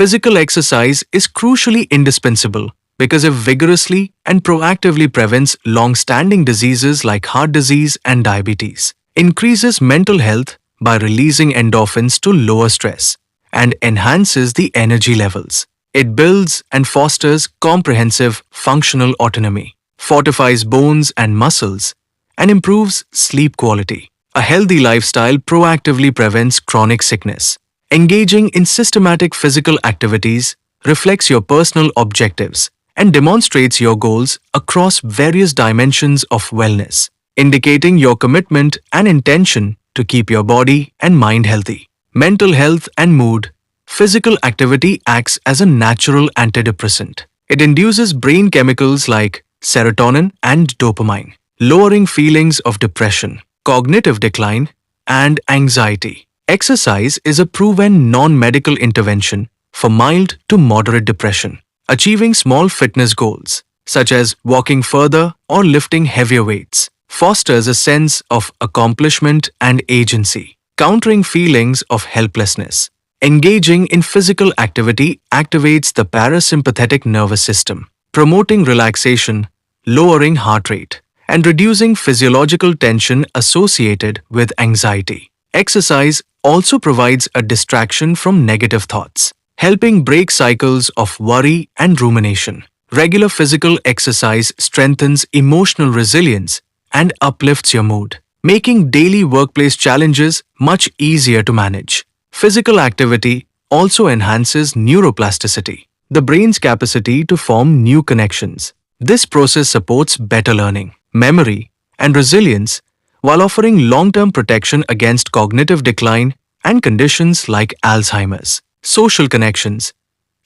Physical exercise is crucially indispensable because it vigorously and proactively prevents long-standing diseases like heart disease and diabetes, increases mental health by releasing endorphins to lower stress, and enhances the energy levels. It builds and fosters comprehensive functional autonomy, fortifies bones and muscles, and improves sleep quality. A healthy lifestyle proactively prevents chronic sickness. Engaging in systematic physical activities reflects your personal objectives and demonstrates your goals across various dimensions of wellness, indicating your commitment and intention to keep your body and mind healthy. Mental health and mood. Physical activity acts as a natural antidepressant. It induces brain chemicals like serotonin and dopamine, lowering feelings of depression, cognitive decline, and anxiety. Exercise is a proven non-medical intervention for mild to moderate depression. Achieving small fitness goals, such as walking further or lifting heavier weights, fosters a sense of accomplishment and agency, countering feelings of helplessness. Engaging in physical activity activates the parasympathetic nervous system, promoting relaxation, lowering heart rate, and reducing physiological tension associated with anxiety. Exercise also provides a distraction from negative thoughts, helping break cycles of worry and rumination. Regular physical exercise strengthens emotional resilience and uplifts your mood, making daily workplace challenges much easier to manage. Physical activity also enhances neuroplasticity, the brain's capacity to form new connections. This process supports better learning, memory, and resilience while offering long-term protection against cognitive decline and conditions like Alzheimer's. Social connections.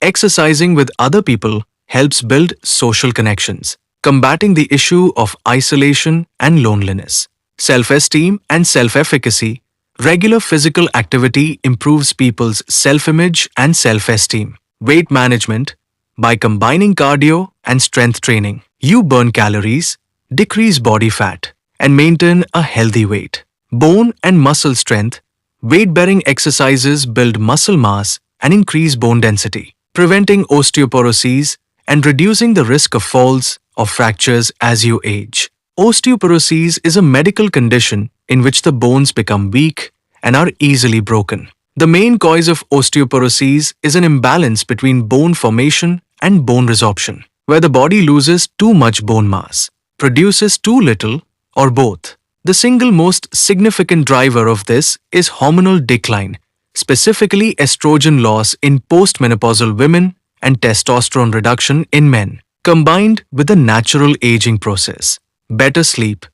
Exercising with other people helps build social connections, combating the issue of isolation and loneliness. Self-esteem and self-efficacy. Regular physical activity improves people's self-image and self-esteem. Weight management. By combining cardio and strength training, you burn calories, decrease body fat, and maintain a healthy weight. Bone and muscle strength. Weight-bearing exercises build muscle mass and increase bone density, preventing osteoporosis and reducing the risk of falls or fractures as you age. Osteoporosis is a medical condition in which the bones become weak and are easily broken. The main cause of osteoporosis is an imbalance between bone formation and bone resorption, where the body loses too much bone mass, produces too little, or both. The single most significant driver of this is hormonal decline, specifically estrogen loss in postmenopausal women and testosterone reduction in men, combined with the natural aging process. Better sleep.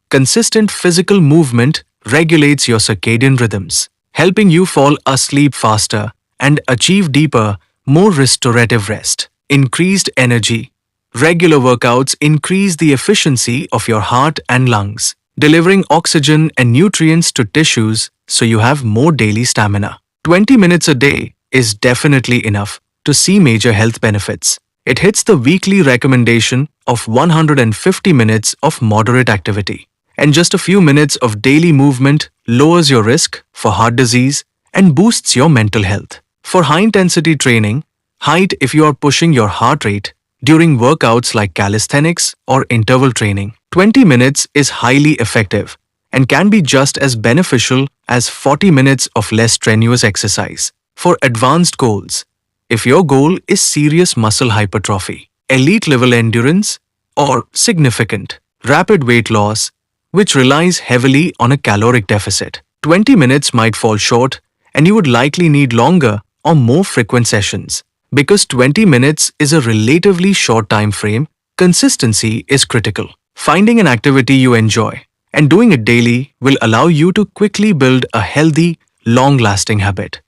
Consistent physical movement regulates your circadian rhythms, helping you fall asleep faster and achieve deeper, more restorative rest. Increased energy. Regular workouts increase the efficiency of your heart and lungs, delivering oxygen and nutrients to tissues so you have more daily stamina. 20 minutes a day is definitely enough to see major health benefits. It hits the weekly recommendation of 150 minutes of moderate activity, and just a few minutes of daily movement lowers your risk for heart disease and boosts your mental health. For high-intensity training, height if you are pushing your heart rate during workouts like calisthenics or interval training. 20 minutes is highly effective and can be just as beneficial as 40 minutes of less strenuous exercise. For advanced goals, if your goal is serious muscle hypertrophy, elite-level endurance, or significant, rapid weight loss, which relies heavily on a caloric deficit, 20 minutes might fall short and you would likely need longer or more frequent sessions. Because 20 minutes is a relatively short time frame, consistency is critical. Finding an activity you enjoy and doing it daily will allow you to quickly build a healthy, long-lasting habit.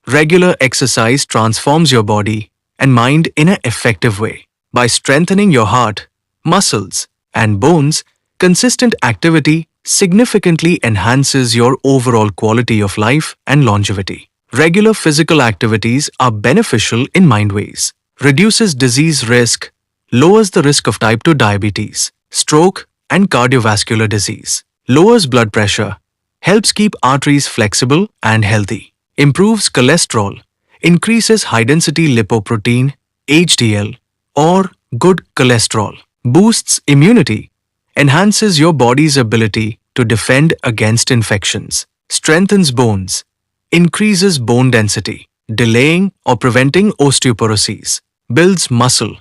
Regular exercise transforms your body and mind in an effective way. By strengthening your heart, muscles, and bones, consistent activity significantly enhances your overall quality of life and longevity. Regular physical activities are beneficial in mind ways. Reduces disease risk, lowers the risk of type 2 diabetes, stroke, and cardiovascular disease. Lowers blood pressure, helps keep arteries flexible and healthy. Improves cholesterol, increases high-density lipoprotein, HDL, or good cholesterol, boosts immunity, enhances your body's ability to defend against infections, strengthens bones, increases bone density, delaying or preventing osteoporosis, builds muscle,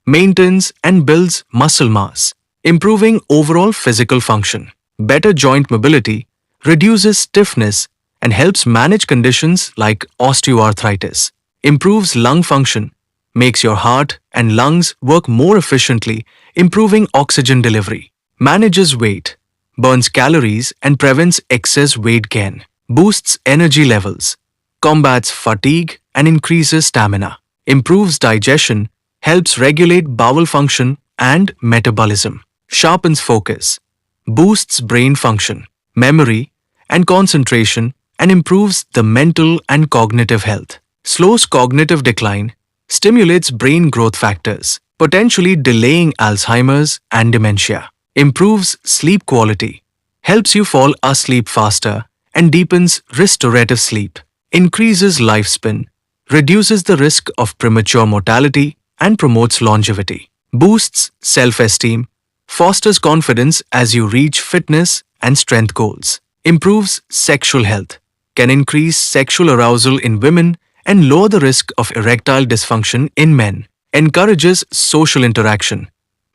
maintains and builds muscle mass, improving overall physical function, better joint mobility, reduces stiffness, and helps manage conditions like osteoarthritis, improves lung function, makes your heart and lungs work more efficiently, improving oxygen delivery, manages weight, burns calories and prevents excess weight gain, boosts energy levels, combats fatigue and increases stamina, improves digestion, helps regulate bowel function and metabolism, sharpens focus, boosts brain function, memory, and concentration, and improves the mental and cognitive health, slows cognitive decline, stimulates brain growth factors, potentially delaying Alzheimer's and dementia, improves sleep quality, helps you fall asleep faster, and deepens restorative sleep, increases lifespan, reduces the risk of premature mortality, and promotes longevity, boosts self-esteem, fosters confidence as you reach fitness and strength goals, improves sexual health, can increase sexual arousal in women and lower the risk of erectile dysfunction in men, encourages social interaction.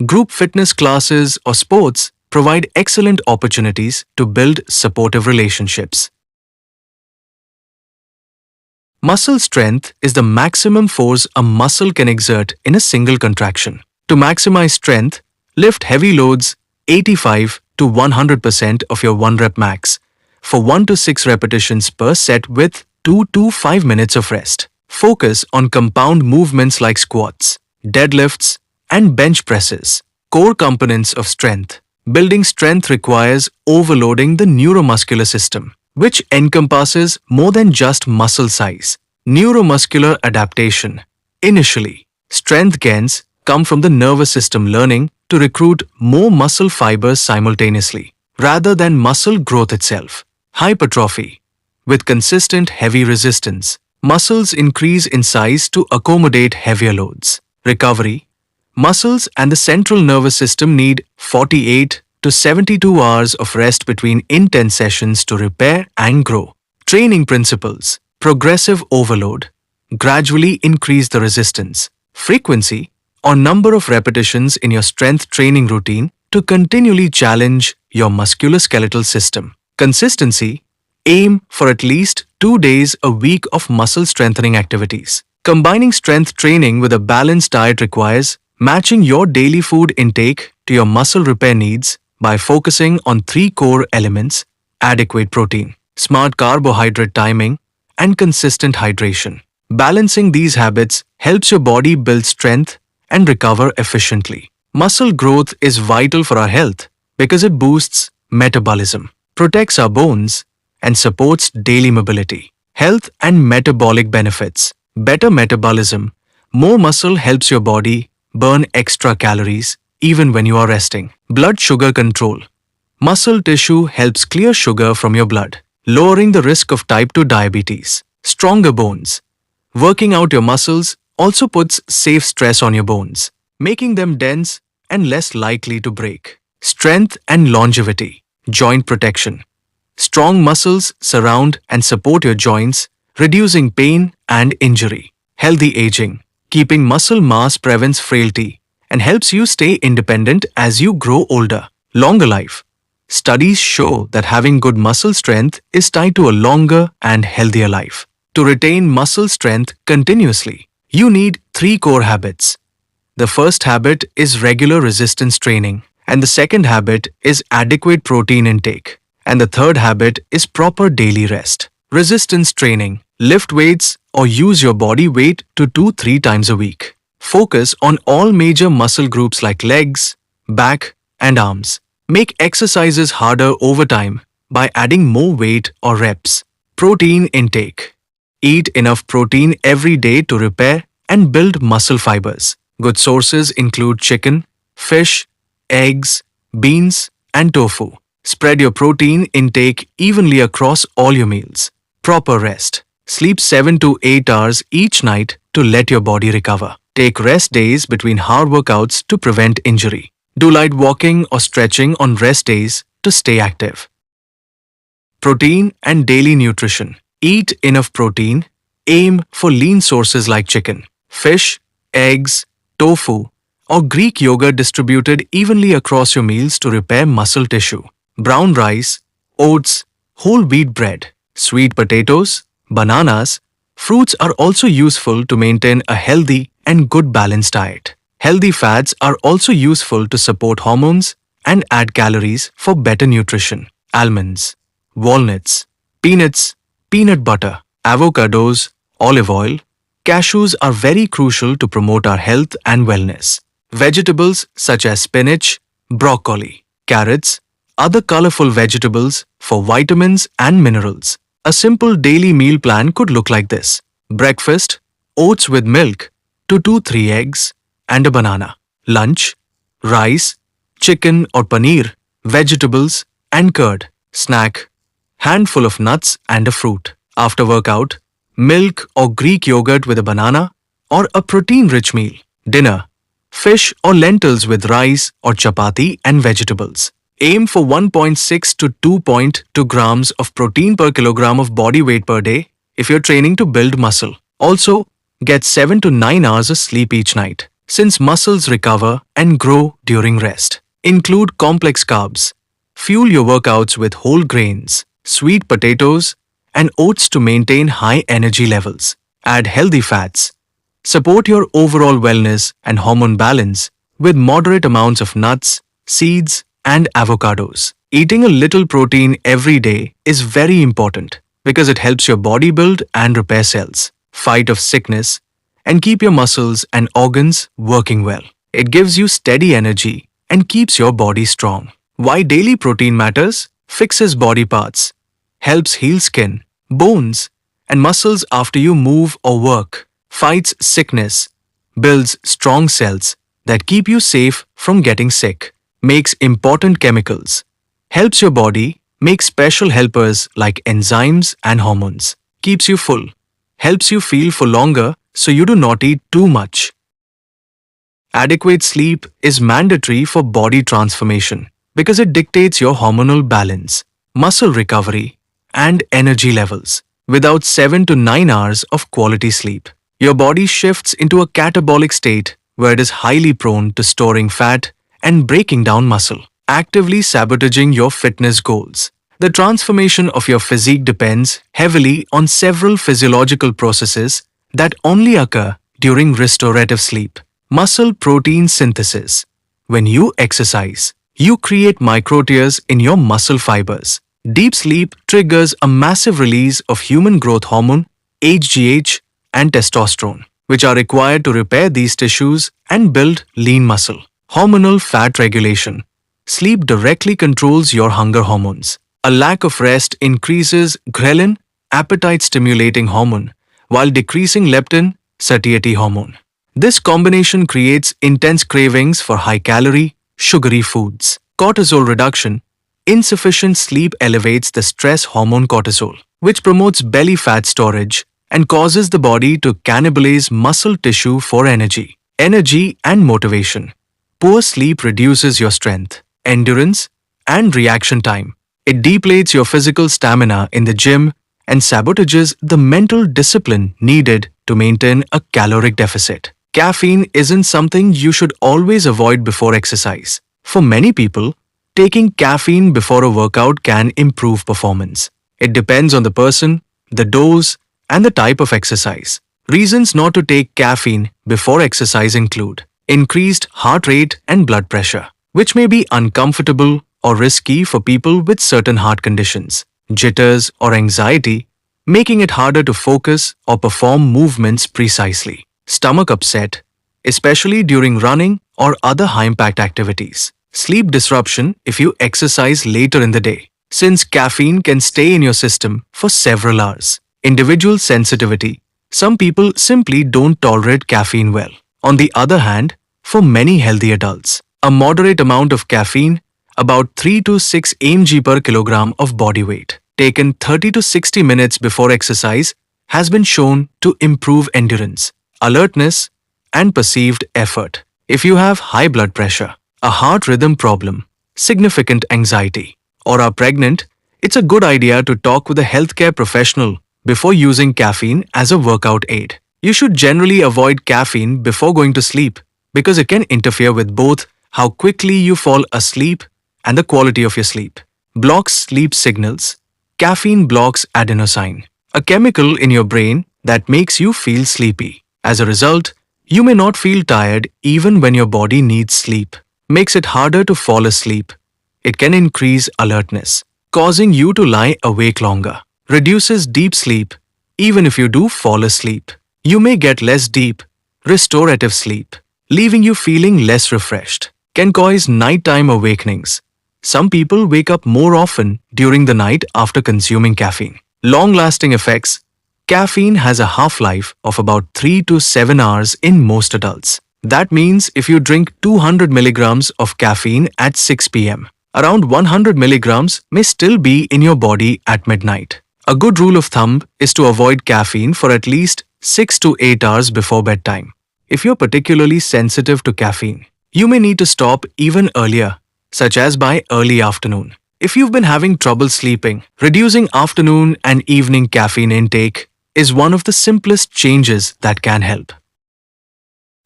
Group fitness classes or sports provide excellent opportunities to build supportive relationships. Muscle strength is the maximum force a muscle can exert in a single contraction. To maximize strength, lift heavy loads 85 to 100% of your 1 rep max for 1 to 6 repetitions per set with 2 to 5 minutes of rest. Focus on compound movements like squats, deadlifts, and bench presses. Core components of strength. Building strength requires overloading the neuromuscular system, which encompasses more than just muscle size. Neuromuscular adaptation. Initially, strength gains come from the nervous system learning to recruit more muscle fibers simultaneously, rather than muscle growth itself. Hypertrophy. With consistent heavy resistance, muscles increase in size to accommodate heavier loads. Recovery. Muscles and the central nervous system need 48 to 72 hours of rest between intense sessions to repair and grow. Training principles. Progressive overload. Gradually increase the resistance, frequency, or number of repetitions in your strength training routine to continually challenge your musculoskeletal system. Consistency. Aim for at least 2 days a week of muscle strengthening activities. Combining strength training with a balanced diet requires matching your daily food intake to your muscle repair needs by focusing on 3 core elements: adequate protein, smart carbohydrate timing, and consistent hydration. Balancing these habits helps your body build strength and recover efficiently. Muscle growth is vital for our health because it boosts metabolism, protects our bones, and supports daily mobility. Health and metabolic benefits. Better metabolism. More muscle helps your body burn extra calories even when you are resting. Blood sugar control. Muscle tissue helps clear sugar from your blood, lowering the risk of type 2 diabetes. Stronger bones. Working out your muscles also puts safe stress on your bones, making them dense and less likely to break. Strength and longevity. Joint protection. Strong muscles surround and support your joints, reducing pain and injury. Healthy aging. Keeping muscle mass prevents frailty and helps you stay independent as you grow older. Longer life. Studies show that having good muscle strength is tied to a longer and healthier life. To retain muscle strength continuously, you need 3 core habits. The first habit is regular resistance training, and the second habit is adequate protein intake, and the third habit is proper daily rest. Resistance training. Lift weights or use your body weight to 2-3 times a week. Focus on all major muscle groups like legs, back, and arms. Make exercises harder over time by adding more weight or reps. Protein intake. Eat enough protein every day to repair and build muscle fibers. Good sources include chicken, fish, eggs, beans, and tofu. Spread your protein intake evenly across all your meals. Proper rest. Sleep 7 to 8 hours each night to let your body recover. Take rest days between hard workouts to prevent injury. Do light walking or stretching on rest days to stay active. Protein and daily nutrition. Eat enough protein. Aim for lean sources like chicken, fish, eggs, tofu, or Greek yogurt distributed evenly across your meals to repair muscle tissue. Brown rice, oats, whole wheat bread, sweet potatoes, bananas, fruits are also useful to maintain a healthy and good balanced diet. Healthy fats are also useful to support hormones and add calories for better nutrition. Almonds, walnuts, peanuts, peanut butter, avocados, olive oil, cashews are very crucial to promote our health and wellness. Vegetables such as spinach, broccoli, carrots, other colorful vegetables for vitamins and minerals. A simple daily meal plan could look like this. Breakfast, oats with milk, 2 to 3 eggs, and a banana. Lunch, rice, chicken or paneer, vegetables, and curd. Snack, handful of nuts and a fruit. After workout, milk or Greek yogurt with a banana or a protein-rich meal. Dinner, fish or lentils with rice or chapati and vegetables. Aim for 1.6 to 2.2 grams of protein per kilogram of body weight per day if you're training to build muscle. Also, get 7 to 9 hours of sleep each night, since muscles recover and grow during rest. Include complex carbs. Fuel your workouts with whole grains, sweet potatoes, and oats to maintain high energy levels. Add healthy fats. Support your overall wellness and hormone balance with moderate amounts of nuts, seeds, and avocados. Eating a little protein every day is very important because it helps your body build and repair cells, fight off sickness, and keep your muscles and organs working well. It gives you steady energy and keeps your body strong. Why daily protein matters? Fixes body parts, helps heal skin, bones, and muscles after you move or work, fights sickness, builds strong cells that keep you safe from getting sick, makes important chemicals, helps your body make special helpers like enzymes and hormones, keeps you full, helps you feel for longer so you do not eat too much. Adequate sleep is mandatory for body transformation because it dictates your hormonal balance, muscle recovery, and energy levels. Without 7 to 9 hours of quality sleep, your body shifts into a catabolic state where it is highly prone to storing fat and breaking down muscle, actively sabotaging your fitness goals. The transformation of your physique depends heavily on several physiological processes that only occur during restorative sleep. Muscle protein synthesis. When you exercise, you create microtears in your muscle fibers. Deep sleep triggers a massive release of human growth hormone, HGH, and testosterone, which are required to repair these tissues and build lean muscle. Hormonal fat regulation. Sleep directly controls your hunger hormones. A lack of rest increases ghrelin, appetite-stimulating hormone, while decreasing leptin, satiety hormone. This combination creates intense cravings for high-calorie, sugary foods. Cortisol reduction. Insufficient sleep elevates the stress hormone cortisol, which promotes belly fat storage and causes the body to cannibalize muscle tissue for energy. Energy and motivation. Poor sleep reduces your strength, endurance, and reaction time. It depletes your physical stamina in the gym and sabotages the mental discipline needed to maintain a caloric deficit. Caffeine isn't something you should always avoid before exercise. For many people, taking caffeine before a workout can improve performance. It depends on the person, the dose, and the type of exercise. Reasons not to take caffeine before exercise include increased heart rate and blood pressure, which may be uncomfortable or risky for people with certain heart conditions, jitters or anxiety, making it harder to focus or perform movements precisely, stomach upset, especially during running or other high-impact activities, sleep disruption if you exercise later in the day, since caffeine can stay in your system for several hours. Individual sensitivity. Some people simply don't tolerate caffeine well. On the other hand, for many healthy adults, a moderate amount of caffeine, about 3 to 6 mg per kilogram of body weight, taken 30 to 60 minutes before exercise, has been shown to improve endurance, alertness, and perceived effort. If you have high blood pressure, a heart rhythm problem, significant anxiety, or are pregnant, it's a good idea to talk with a healthcare professional before using caffeine as a workout aid. You should generally avoid caffeine before going to sleep because it can interfere with both how quickly you fall asleep and the quality of your sleep. Blocks sleep signals. Caffeine blocks adenosine, a chemical in your brain that makes you feel sleepy. As a result, you may not feel tired even when your body needs sleep. Makes it harder to fall asleep. It can increase alertness, causing you to lie awake longer. Reduces deep sleep. Even if you do fall asleep, you may get less deep, restorative sleep, leaving you feeling less refreshed. Can cause nighttime awakenings. Some people wake up more often during the night after consuming caffeine. Long-lasting effects. Caffeine has a half-life of about 3 to 7 hours in most adults. That means if you drink 200 milligrams of caffeine at 6 p.m., around 100 milligrams may still be in your body at midnight. A good rule of thumb is to avoid caffeine for at least 6 to 8 hours before bedtime. If you're particularly sensitive to caffeine, you may need to stop even earlier, such as by early afternoon. If you've been having trouble sleeping, reducing afternoon and evening caffeine intake is one of the simplest changes that can help.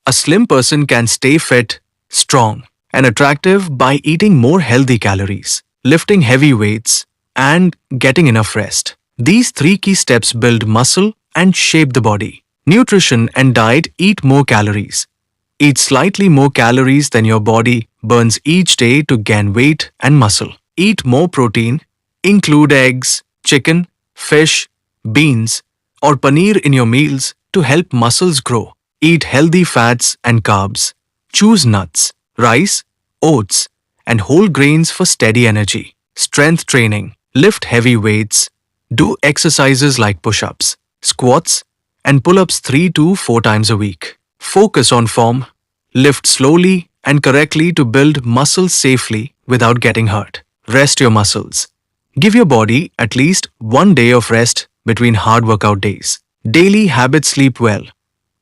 A slim person can stay fit, strong, and attractive by eating more healthy calories, lifting heavy weights, and getting enough rest. These three key steps build muscle and shape the body. Nutrition and diet. Eat more calories. Eat slightly more calories than your body burns each day to gain weight and muscle. Eat more protein. Include eggs, chicken, fish, beans, or paneer in your meals to help muscles grow. Eat healthy fats and carbs. Choose nuts, rice, oats, and whole grains for steady energy. Strength training. Lift heavy weights. Do exercises like push-ups, squats, and pull-ups 3 to 4 times a week. Focus on form. Lift slowly and correctly to build muscle safely without getting hurt. Rest your muscles. Give your body at least 1 day of rest between hard workout days. Daily habits. Sleep well.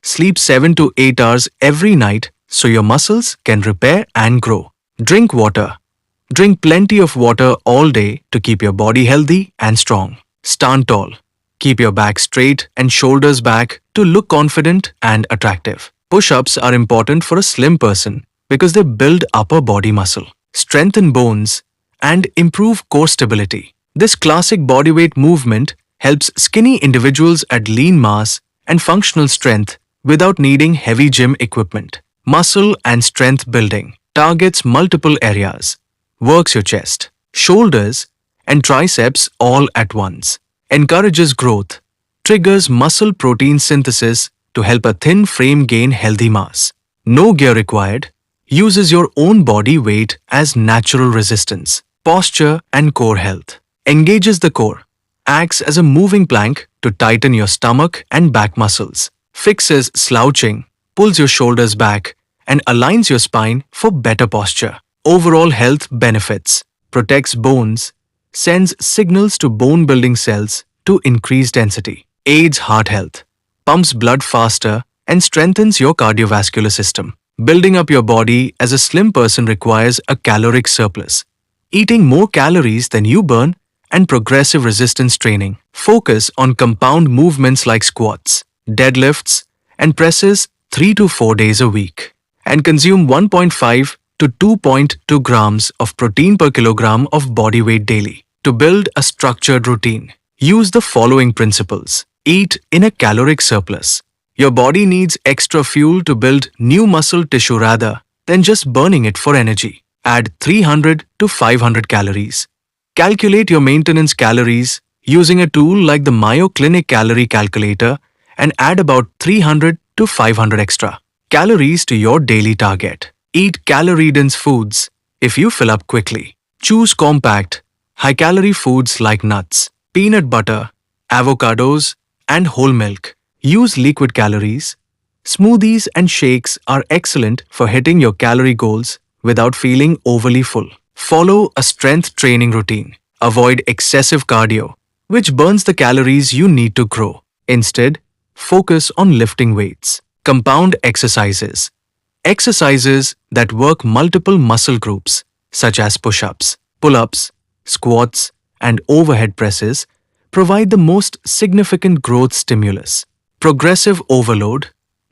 Sleep 7 to 8 hours every night so your muscles can repair and grow. Drink water. Drink plenty of water all day to keep your body healthy and strong. Stand tall. Keep your back straight and shoulders back to look confident and attractive. Push-ups are important for a slim person because they build upper body muscle, strengthen bones, and improve core stability. This classic bodyweight movement helps skinny individuals add lean mass and functional strength without needing heavy gym equipment. Muscle and strength building targets multiple areas, works your chest, shoulders, and triceps all at once. Encourages growth, triggers muscle protein synthesis to help a thin frame gain healthy mass. No gear required, uses your own body weight as natural resistance. Posture and core health. Engages the core, acts as a moving plank to tighten your stomach and back muscles. Fixes slouching, pulls your shoulders back, and aligns your spine for better posture. Overall health benefits. Protects bones, sends signals to bone-building cells to increase density. Aids heart health, pumps blood faster, and strengthens your cardiovascular system. Building up your body as a slim person requires a caloric surplus. Eating more calories than you burn and progressive resistance training. Focus on compound movements like squats, deadlifts, and presses 3 to 4 days a week. And consume 1.5 to 2.2 grams of protein per kilogram of body weight daily. To build a structured routine, use the following principles. Eat in a caloric surplus. Your body needs extra fuel to build new muscle tissue rather than just burning it for energy. Add 300 to 500 calories. Calculate your maintenance calories using a tool like the Mayo Clinic Calorie Calculator and add about 300 to 500 extra calories to your daily target. Eat calorie-dense foods if you fill up quickly. Choose compact, high-calorie foods like nuts, peanut butter, avocados, and whole milk. Use liquid calories. Smoothies and shakes are excellent for hitting your calorie goals without feeling overly full. Follow a strength training routine. Avoid excessive cardio, which burns the calories you need to grow. Instead, focus on lifting weights. Compound exercises. Exercises that work multiple muscle groups, such as push-ups, pull-ups, squats, and overhead presses, provide the most significant growth stimulus. Progressive overload.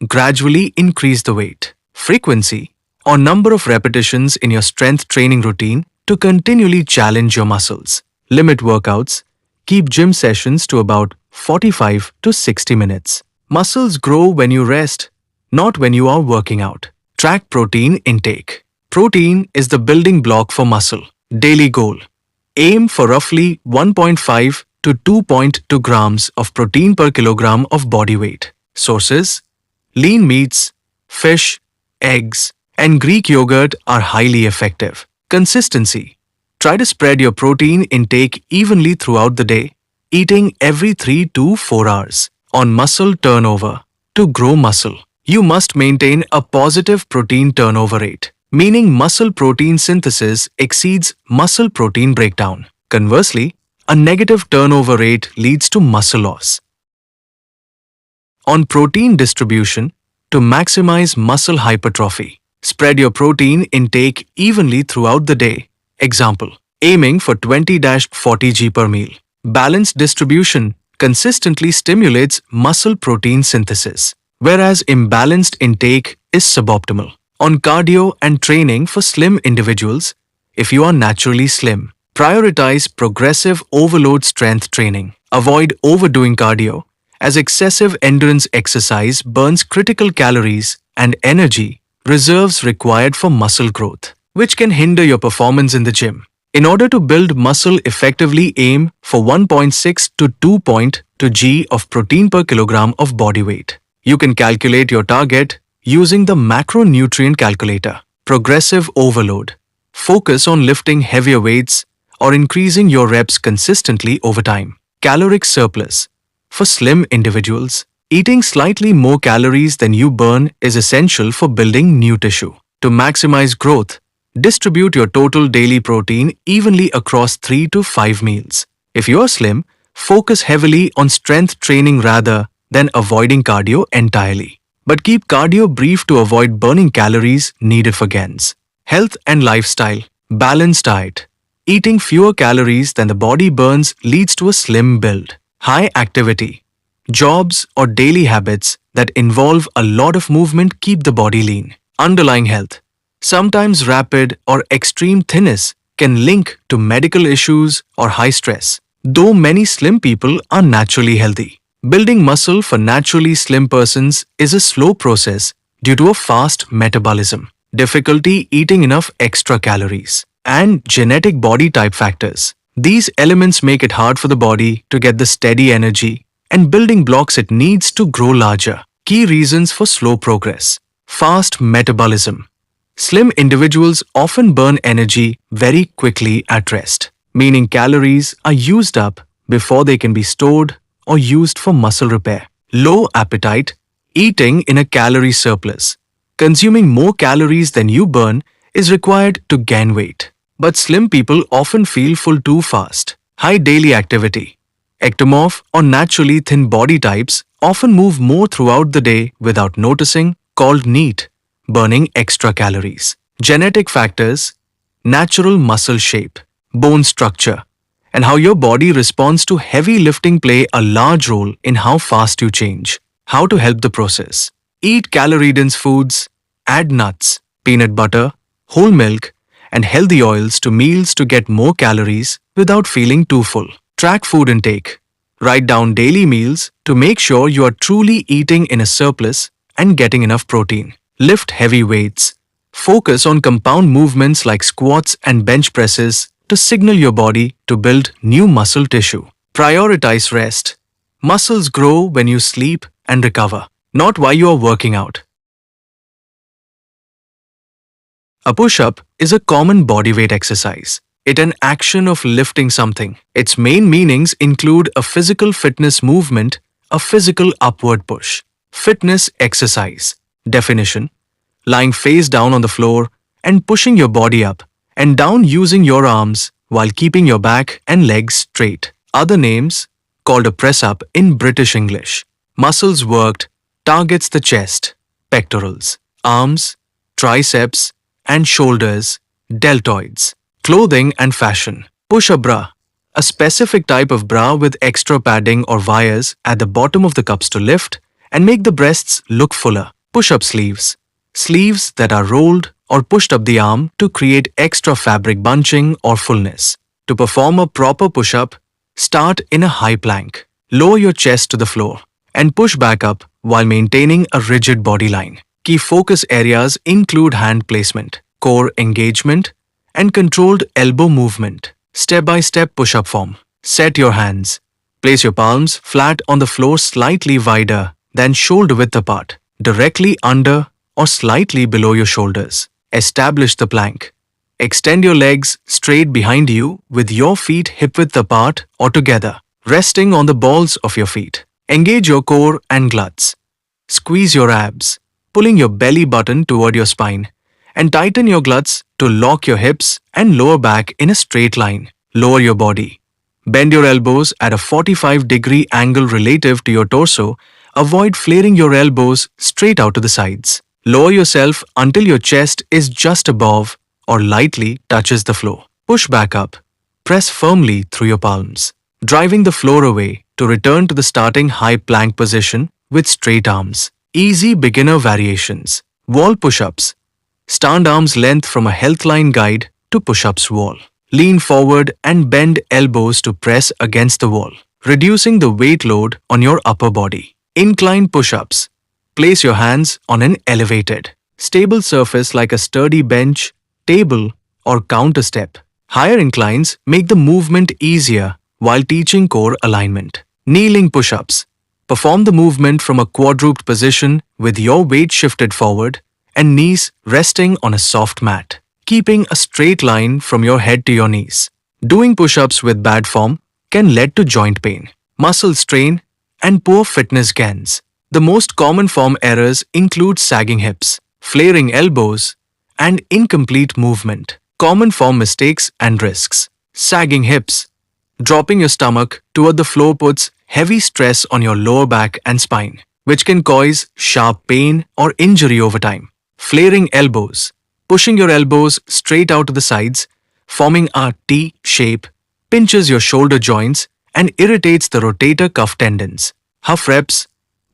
Gradually increase the weight, frequency, or number of repetitions in your strength training routine to continually challenge your muscles. Limit workouts. Keep gym sessions to about 45 to 60 minutes. Muscles grow when you rest, not when you are working out. Track protein intake. Protein is the building block for muscle. Daily goal. Aim for roughly 1.5 to 2.2 grams of protein per kilogram of body weight. Sources: lean meats, fish, eggs, and Greek yogurt are highly effective. Consistency. Try to spread your protein intake evenly throughout the day, eating every 3 to 4 hours. On muscle turnover. To grow muscle, you must maintain a positive protein turnover rate, meaning muscle protein synthesis exceeds muscle protein breakdown. Conversely, a negative turnover rate leads to muscle loss. On protein distribution, to maximize muscle hypertrophy, spread your protein intake evenly throughout the day. Example, aiming for 20-40 g per meal. Balanced distribution consistently stimulates muscle protein synthesis, whereas imbalanced intake is suboptimal. On cardio and training for slim individuals, if you are naturally slim, prioritize progressive overload strength training. Avoid overdoing cardio, as excessive endurance exercise burns critical calories and energy reserves required for muscle growth, which can hinder your performance in the gym. In order to build muscle effectively, aim for 1.6 to 2.2 g of protein per kilogram of body weight. You can calculate your target using the macronutrient calculator. Progressive overload. Focus on lifting heavier weights or increasing your reps consistently over time. Caloric surplus. For slim individuals, eating slightly more calories than you burn is essential for building new tissue. To maximize growth, distribute your total daily protein evenly across 3 to 5 meals. If you are slim, focus heavily on strength training rather than avoiding cardio entirely. But keep cardio brief to avoid burning calories needed for gains. Health and lifestyle. Balanced diet. Eating fewer calories than the body burns leads to a slim build. High activity. Jobs or daily habits that involve a lot of movement keep the body lean. Underlying health. Sometimes rapid or extreme thinness can link to medical issues or high stress, though many slim people are naturally healthy. Building muscle for naturally slim persons is a slow process due to a fast metabolism, difficulty eating enough extra calories, and genetic body type factors. These elements make it hard for the body to get the steady energy and building blocks it needs to grow larger. Key reasons for slow progress. Fast metabolism. Slim individuals often burn energy very quickly at rest, meaning calories are used up before they can be stored or used for muscle repair. Low appetite, eating in a calorie surplus. Consuming more calories than you burn is required to gain weight. But slim people often feel full too fast. High daily activity. Ectomorph or naturally thin body types often move more throughout the day without noticing, called NEAT, burning extra calories. Genetic factors, natural muscle shape, bone structure, and how your body responds to heavy lifting play a large role in how fast you change. How to help the process. Eat calorie-dense foods, add nuts, peanut butter, whole milk, and healthy oils to meals to get more calories without feeling too full. Track food intake. Write down daily meals to make sure you are truly eating in a surplus and getting enough protein. Lift heavy weights. Focus on compound movements like squats and bench presses to signal your body to build new muscle tissue. Prioritize rest. Muscles grow when you sleep and recover, not while you are working out. A push-up is a common bodyweight exercise. It's an action of lifting something. Its main meanings include a physical fitness movement, a physical upward push. Fitness exercise. Definition: lying face down on the floor and pushing your body up and down using your arms while keeping your back and legs straight. Other names: called a press-up in British English. Muscles worked targets the chest, pectorals, arms, triceps, and shoulders, deltoids. Clothing and fashion. Push-up bra. A specific type of bra with extra padding or wires at the bottom of the cups to lift and make the breasts look fuller. Push-up sleeves. Sleeves that are rolled or pushed up the arm to create extra fabric bunching or fullness. To perform a proper push-up, start in a high plank. Lower your chest to the floor and push back up while maintaining a rigid body line. Key focus areas include hand placement, core engagement, and controlled elbow movement. Step-by-step push-up form. Set your hands. Place your palms flat on the floor slightly wider than shoulder width apart, directly under or slightly below your shoulders. Establish the plank. Extend your legs straight behind you with your feet hip-width apart or together, resting on the balls of your feet. Engage your core and glutes. Squeeze your abs, pulling your belly button toward your spine, and tighten your glutes to lock your hips and lower back in a straight line. Lower your body. Bend your elbows at a 45-degree angle relative to your torso. Avoid flaring your elbows straight out to the sides. Lower yourself until your chest is just above or lightly touches the floor. Push back up. Press firmly through your palms, driving the floor away to return to the starting high plank position with straight arms. Easy beginner variations. Wall push-ups. Stand arms length from a Healthline guide to push-ups wall. Lean forward and bend elbows to press against the wall, reducing the weight load on your upper body. Incline push-ups. Place your hands on an elevated, stable surface like a sturdy bench, table, or counter step. Higher inclines make the movement easier while teaching core alignment. Kneeling push-ups. Perform the movement from a quadruped position with your weight shifted forward and knees resting on a soft mat, keeping a straight line from your head to your knees. Doing push-ups with bad form can lead to joint pain, muscle strain, and poor fitness gains. The most common form errors include sagging hips, flaring elbows, and incomplete movement. Common form mistakes and risks. Sagging hips. Dropping your stomach toward the floor puts heavy stress on your lower back and spine, which can cause sharp pain or injury over time. Flaring elbows. Pushing your elbows straight out to the sides, forming a T shape, pinches your shoulder joints and irritates the rotator cuff tendons. Huff reps.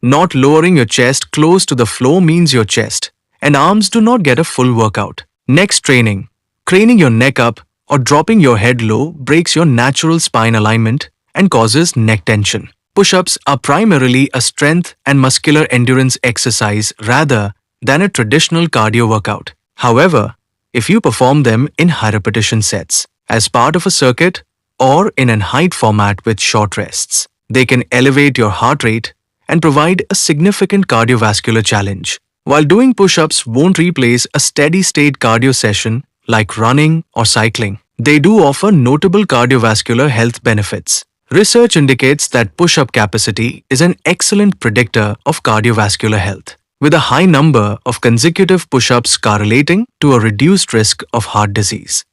Not lowering your chest close to the floor means your chest and arms do not get a full workout. Neck straining. Craning your neck up or dropping your head low breaks your natural spine alignment and causes neck tension. Push-ups are primarily a strength and muscular endurance exercise rather than a traditional cardio workout. However, if you perform them in high repetition sets, as part of a circuit, or in an height format with short rests, they can elevate your heart rate and provide a significant cardiovascular challenge. While doing push-ups won't replace a steady-state cardio session like running or cycling, they do offer notable cardiovascular health benefits. Research indicates that push-up capacity is an excellent predictor of cardiovascular health, with a high number of consecutive push-ups correlating to a reduced risk of heart disease.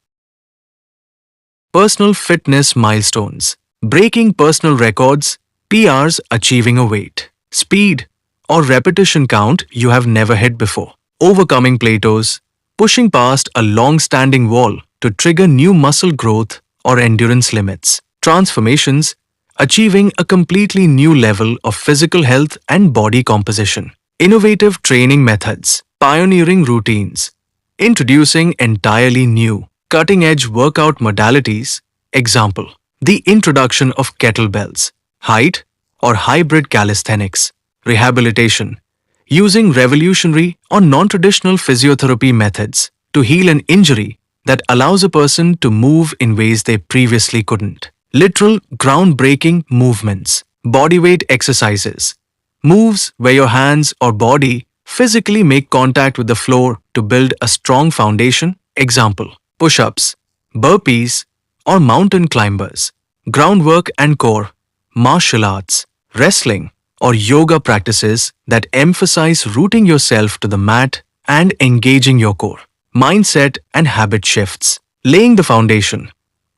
Personal fitness milestones. Breaking personal records, PRs achieving a weight, speed, or repetition count you have never hit before. Overcoming plateaus, pushing past a long-standing wall to trigger new muscle growth or endurance limits. Transformations, achieving a completely new level of physical health and body composition. Innovative training methods, pioneering routines, introducing entirely new, cutting-edge workout modalities. Example, the introduction of kettlebells, height or hybrid calisthenics, rehabilitation, using revolutionary or non-traditional physiotherapy methods to heal an injury that allows a person to move in ways they previously couldn't. Literal groundbreaking movements, bodyweight exercises, moves where your hands or body physically make contact with the floor to build a strong foundation. Example, push-ups, burpees, or mountain climbers. Groundwork and core, martial arts, wrestling, or yoga practices that emphasize rooting yourself to the mat and engaging your core. Mindset and habit shifts, laying the foundation,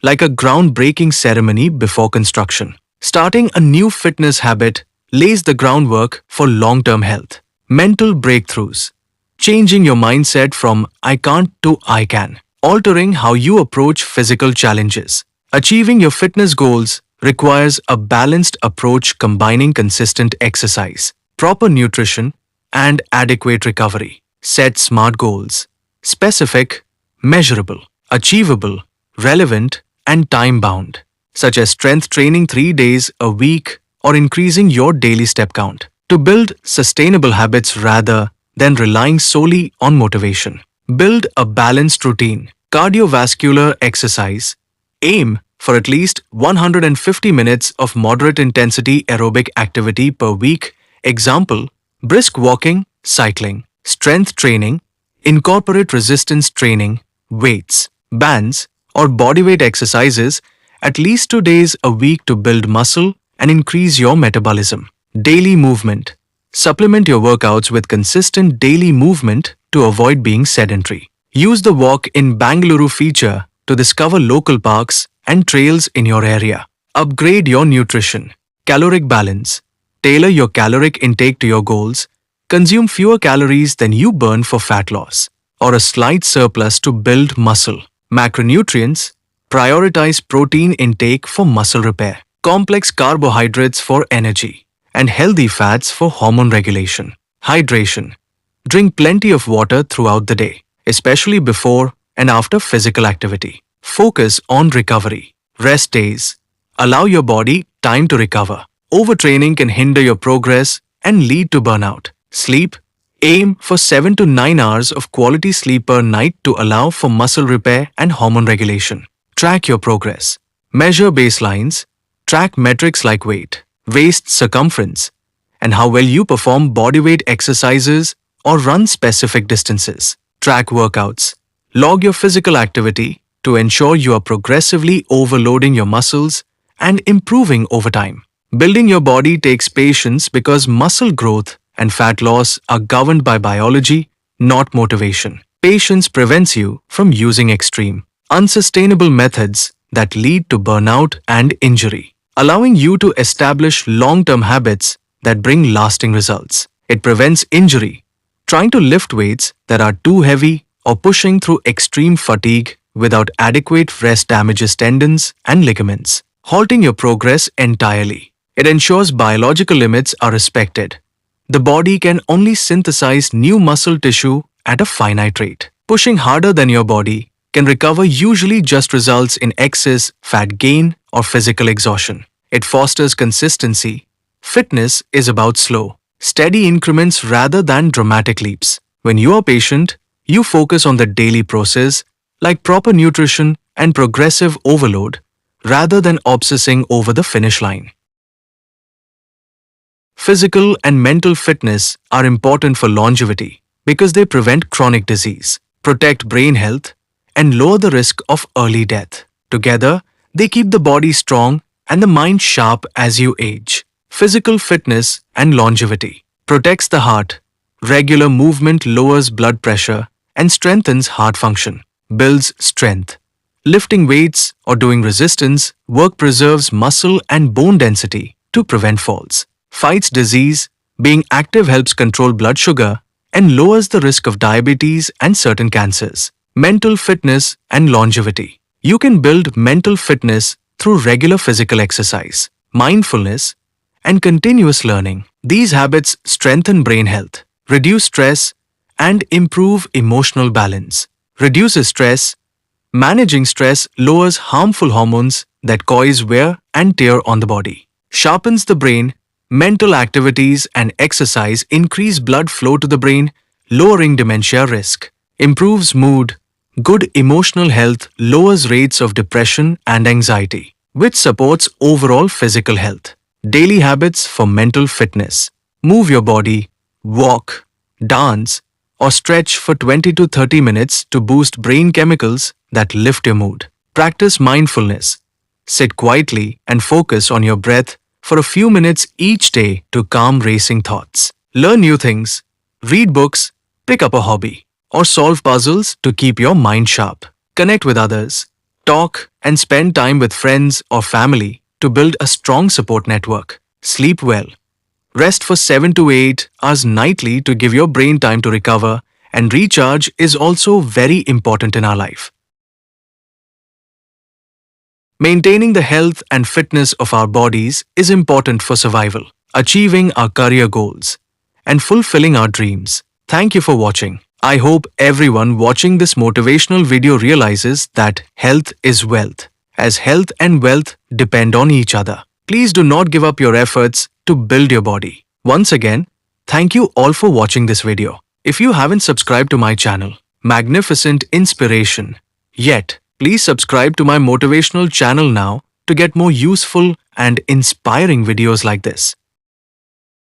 like a groundbreaking ceremony before construction. Starting a new fitness habit lays the groundwork for long-term health. Mental breakthroughs. Changing your mindset from I can't to I can. Altering how you approach physical challenges. Achieving your fitness goals requires a balanced approach combining consistent exercise, proper nutrition, and adequate recovery. Set smart goals. Specific, measurable, achievable, relevant, and time-bound, such as strength training 3 days a week or increasing your daily step count, to build sustainable habits rather than relying solely on motivation. Build a balanced routine. Cardiovascular exercise. Aim for at least 150 minutes of moderate intensity aerobic activity per week. Example, brisk walking, cycling. Strength training. Incorporate resistance training, weights, bands, or bodyweight exercises at least 2 days a week to build muscle and increase your metabolism. Daily movement. Supplement your workouts with consistent daily movement to avoid being sedentary. Use the Walk in Bangalore feature to discover local parks and trails in your area. Upgrade your nutrition. Caloric balance. Tailor your caloric intake to your goals. Consume fewer calories than you burn for fat loss, or a slight surplus to build muscle. Macronutrients. Prioritize protein intake for muscle repair, complex carbohydrates for energy, and healthy fats for hormone regulation. Hydration. Drink plenty of water throughout the day, especially before and after physical activity. Focus on recovery. Rest days. Allow your body time to recover. Overtraining can hinder your progress and lead to burnout. Sleep. Aim for 7 to 9 hours of quality sleep per night to allow for muscle repair and hormone regulation. Track your progress. Measure baselines. Track metrics like weight, waist circumference, and how well you perform bodyweight exercises or run specific distances. Track workouts. Log your physical activity to ensure you are progressively overloading your muscles and improving over time. Building your body takes patience because muscle growth and fat loss are governed by biology, not motivation. Patience prevents you from using extreme, unsustainable methods that lead to burnout and injury, allowing you to establish long-term habits that bring lasting results. It prevents injury. Trying to lift weights that are too heavy or pushing through extreme fatigue without adequate rest damages tendons and ligaments, halting your progress entirely. It ensures biological limits are respected. The body can only synthesize new muscle tissue at a finite rate. Pushing harder than your body can recover usually just results in excess fat gain or physical exhaustion. It fosters consistency. Fitness is about slow, steady increments rather than dramatic leaps. When you are patient, you focus on the daily process, like proper nutrition and progressive overload, rather than obsessing over the finish line. Physical and mental fitness are important for longevity because they prevent chronic disease, protect brain health, and lower the risk of early death. Together, they keep the body strong and the mind sharp as you age. Physical fitness and longevity protects the heart. Regular movement lowers blood pressure and strengthens heart function, builds strength. Lifting weights or doing resistance work preserves muscle and bone density to prevent falls. Fights disease. Being active helps control blood sugar and lowers the risk of diabetes and certain cancers. Mental fitness and longevity. You can build mental fitness through regular physical exercise, mindfulness, and continuous learning. These habits strengthen brain health, reduce stress, and improve emotional balance. Reduces stress. Managing stress lowers harmful hormones that cause wear and tear on the body. Sharpens the brain. Mental activities and exercise increase blood flow to the brain, lowering dementia risk. Improves mood. Good emotional health lowers rates of depression and anxiety, which supports overall physical health. Daily habits for mental fitness. Move your body, walk, dance, or stretch for 20 to 30 minutes to boost brain chemicals that lift your mood. Practice mindfulness. Sit quietly and focus on your breath for a few minutes each day to calm racing thoughts. Learn new things, read books, pick up a hobby, or solve puzzles to keep your mind sharp. Connect with others, talk, and spend time with friends or family to build a strong support network. Sleep well. Rest for 7 to 8 hours nightly to give your brain time to recover, and recharge is also very important in our life. Maintaining the health and fitness of our bodies is important for survival, achieving our career goals, and fulfilling our dreams. Thank you for watching. I hope everyone watching this motivational video realizes that health is wealth, as health and wealth depend on each other. Please do not give up your efforts to build your body. Once again, thank you all for watching this video. If you haven't subscribed to my channel, Magnificent Inspiration, yet, please subscribe to my motivational channel now to get more useful and inspiring videos like this.